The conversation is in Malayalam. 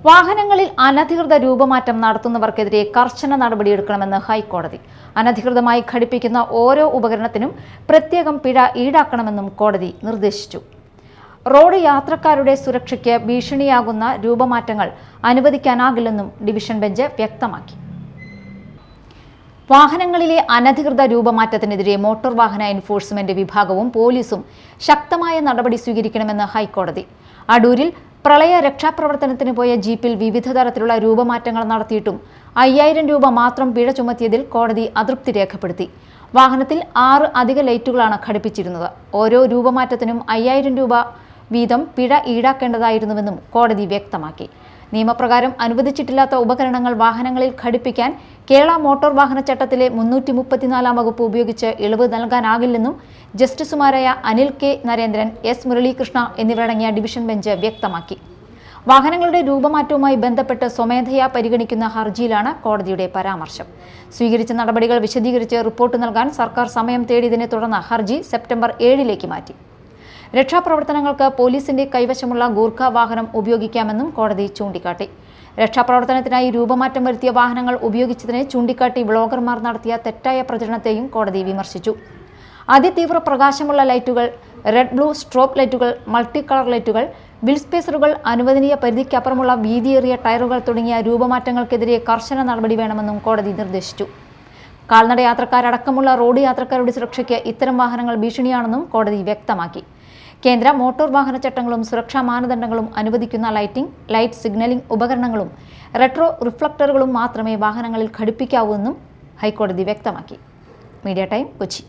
വാഹനങ്ങളിൽ അനധികൃത രൂപമാറ്റം നടത്തുന്നവർക്കെതിരെ കർശന നടപടിയെടുക്കണമെന്ന് ഹൈക്കോടതി. അനധികൃതമായി ഘടിപ്പിക്കുന്ന ഓരോ ഉപകരണത്തിനും പ്രത്യേകം പിഴ ഈടാക്കണമെന്നും കോടതി നിർദ്ദേശിച്ചു. റോഡ് യാത്രക്കാരുടെ സുരക്ഷയ്ക്ക് ഭീഷണിയാകുന്ന രൂപമാറ്റങ്ങൾ അനുവദിക്കാനാകില്ലെന്നും ഡിവിഷൻ ബെഞ്ച് വ്യക്തമാക്കി. വാഹനങ്ങളിലെ അനധികൃത രൂപമാറ്റത്തിനെതിരെ മോട്ടോർ വാഹന എൻഫോഴ്സ്മെന്റ് വിഭാഗവും പോലീസും ശക്തമായ നടപടി സ്വീകരിക്കണമെന്ന് ഹൈക്കോടതി. അടൂരിൽ പ്രളയ രക്ഷാപ്രവർത്തനത്തിന് പോയ ജീപ്പിൽ വിവിധ തരത്തിലുള്ള രൂപമാറ്റങ്ങൾ നടത്തിയിട്ടും 5000 രൂപ മാത്രം പിഴ ചുമത്തിയതിൽ കോടതി അതൃപ്തി രേഖപ്പെടുത്തി. വാഹനത്തിൽ 6 അധിക ലൈറ്റുകളാണ് ഘടിപ്പിച്ചിരുന്നത്. ഓരോ രൂപമാറ്റത്തിനും 5000 രൂപ വീതം പിഴ ഈടാക്കേണ്ടതായിരുന്നുവെന്നും കോടതി വ്യക്തമാക്കി. നിയമപ്രകാരം അനുവദിച്ചിട്ടില്ലാത്ത ഉപകരണങ്ങൾ വാഹനങ്ങളിൽ ഘടിപ്പിക്കാൻ കേരള മോട്ടോർ വാഹന ചട്ടത്തിലെ 334 വകുപ്പ് ഉപയോഗിച്ച് ഇളവ് നൽകാനാകില്ലെന്നും ജസ്റ്റിസുമാരായ അനിൽ കെ നരേന്ദ്രൻ, എസ് മുരളീകൃഷ്ണ എന്നിവരടങ്ങിയ ഡിവിഷൻ ബെഞ്ച് വ്യക്തമാക്കി. വാഹനങ്ങളുടെ രൂപമാറ്റവുമായി ബന്ധപ്പെട്ട് സ്വമേധയാ പരിഗണിക്കുന്ന ഹർജിയിലാണ് കോടതിയുടെ പരാമർശം. സ്വീകരിച്ച നടപടികൾ വിശദീകരിച്ച് റിപ്പോർട്ട് നൽകാൻ സർക്കാർ സമയം തേടിയതിനെ തുടർന്ന് ഹർജി സെപ്റ്റംബർ 7 മാറ്റി. രക്ഷാപ്രവർത്തനങ്ങൾക്ക് പോലീസിന്റെ കൈവശമുള്ള ഗൂർഖ വാഹനം ഉപയോഗിക്കാമെന്നും കോടതി ചൂണ്ടിക്കാട്ടി. രക്ഷാപ്രവർത്തനത്തിനായി രൂപമാറ്റം വരുത്തിയ വാഹനങ്ങൾ ഉപയോഗിച്ചതിനെ ചൂണ്ടിക്കാട്ടി വ്ളോഗർമാർ നടത്തിയ തെറ്റായ പ്രചരണത്തെയും കോടതി വിമർശിച്ചു. അതിതീവ്ര പ്രകാശമുള്ള ലൈറ്റുകൾ, റെഡ് ബ്ലൂ സ്ട്രോപ്പ് ലൈറ്റുകൾ, മൾട്ടി കളർ ലൈറ്റുകൾ, വീൽ സ്പേസറുകൾ, അനുവദനീയ പരിധിക്കപ്പുറമുള്ള വീതിയേറിയ ടയറുകൾ തുടങ്ങിയ രൂപമാറ്റങ്ങൾക്കെതിരെ കർശന നടപടി വേണമെന്നും കോടതി നിർദ്ദേശിച്ചു. കാൽനട യാത്രക്കാരടക്കമുള്ള റോഡ് യാത്രക്കാരുടെ സുരക്ഷയ്ക്ക് ഇത്തരം വാഹനങ്ങൾ ഭീഷണിയാണെന്നും കോടതി വ്യക്തമാക്കി. കേന്ദ്ര മോട്ടോർ വാഹന ചട്ടങ്ങളും സുരക്ഷാ മാനദണ്ഡങ്ങളും അനുവദിക്കുന്ന ലൈറ്റിംഗ്, ലൈറ്റ് സിഗ്നലിംഗ് ഉപകരണങ്ങളും റെട്രോ റിഫ്ലക്ടറുകളും മാത്രമേ വാഹനങ്ങളിൽ ഘടിപ്പിക്കാവൂ എന്നും ഹൈക്കോടതി വ്യക്തമാക്കി. Media time, Kochi.